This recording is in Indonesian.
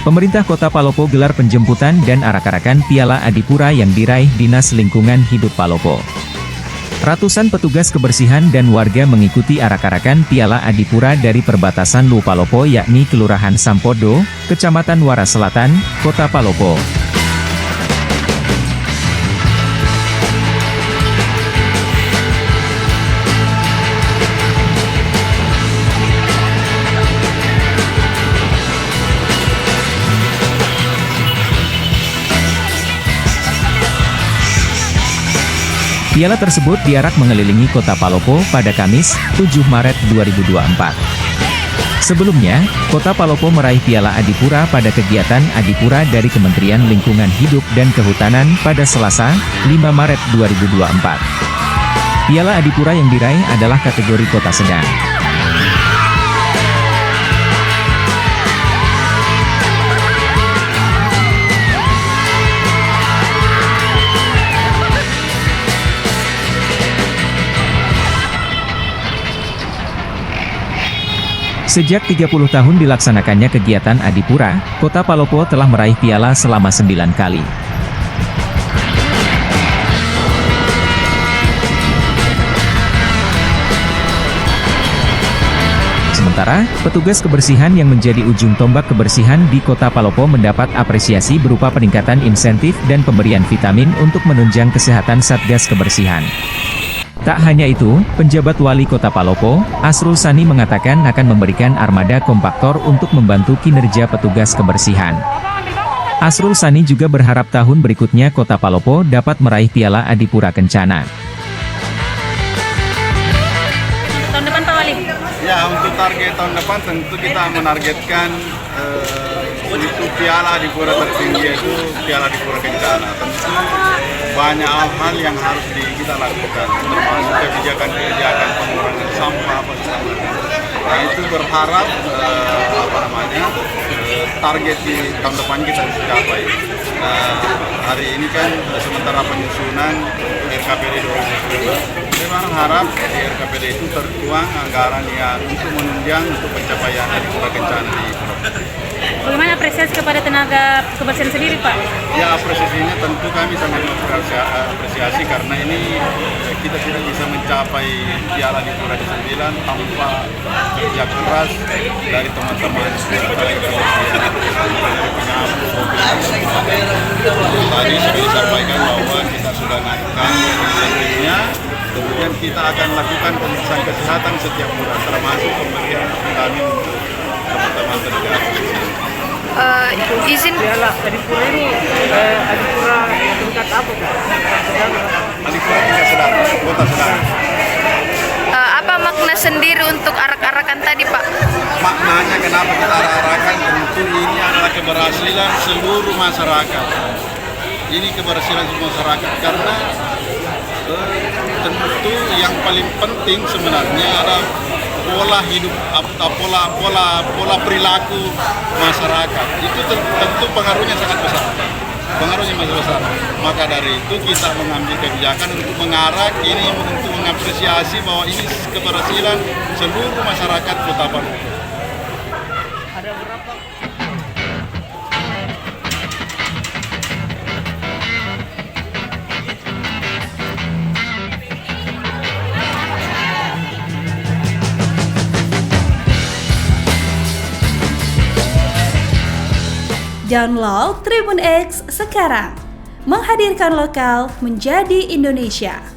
Pemerintah Kota Palopo gelar penjemputan dan arak-arakan Piala Adipura yang diraih Dinas Lingkungan Hidup Palopo. Ratusan petugas kebersihan dan warga mengikuti arak-arakan Piala Adipura dari perbatasan Lu Palopo yakni Kelurahan Sampodo, Kecamatan Waras Selatan, Kota Palopo. Piala tersebut diarak mengelilingi Kota Palopo pada Kamis, 7 Maret 2024. Sebelumnya, Kota Palopo meraih Piala Adipura pada kegiatan Adipura dari Kementerian Lingkungan Hidup dan Kehutanan pada Selasa, 5 Maret 2024. Piala Adipura yang diraih adalah kategori Kota Sedang. Sejak 30 tahun dilaksanakannya kegiatan Adipura, Kota Palopo telah meraih piala selama 9 kali. Sementara, petugas kebersihan yang menjadi ujung tombak kebersihan di Kota Palopo mendapat apresiasi berupa peningkatan insentif dan pemberian vitamin untuk menunjang kesehatan Satgas Kebersihan. Tak hanya itu, penjabat wali Kota Palopo, Asrul Sani mengatakan akan memberikan armada kompaktor untuk membantu kinerja petugas kebersihan. Asrul Sani juga berharap tahun berikutnya Kota Palopo dapat meraih Piala Adipura Kencana. Tahun depan Pak Wali? Ya, untuk target tahun depan tentu kita menargetkan itu Piala Adipura tertinggi itu Piala Adipura Kencana. Tentu banyak hal yang harus kita lakukan, termasuk kebijakan pengurangan sampah apa segala macam. Nah itu berharap target di tahun depan kita bisa capai. Hari ini kan sementara penyusunan RKPD 2019, memang harap di RKPD itu tertuang anggaran yang untuk menunjang untuk pencapaian Adipura Kencana di Palopo. Bagaimana apresiasi kepada tenaga kebersihan sendiri Pak? Ya, apresiasinya tentu kami sangat mengapresiasi karena ini kita tidak bisa mencapai Piala Adipura di 9 tanpa kerja keras dari teman-teman tadi sudah disampaikan bahwa kita sudah naikkan insentifnya, kemudian kita akan lakukan pemeriksaan kesehatan setiap bulan termasuk pemberian vitamin teman-teman tenaga kebersihan. Izin Piala Adipura ini Adipura tingkat apa Pak? Adipura tingkat sedang, Kota Sedang. apa makna sendiri untuk arak-arakan tadi Pak? Maknanya kenapa kita arak-arakan, tentu ini adalah keberhasilan seluruh masyarakat. Ini keberhasilan semua masyarakat karena tentu yang paling penting sebenarnya adalah pola hidup atau pola perilaku masyarakat. Itu tentu pengaruhnya sangat besar. Pengaruhnya masih besar. Maka dari itu kita mengambil kebijakan untuk mengarah ini untuk mengapresiasi bahwa ini keberhasilan seluruh masyarakat Kota Palopo. Ada berapa? Download Tribun X sekarang, menghadirkan lokal menjadi Indonesia.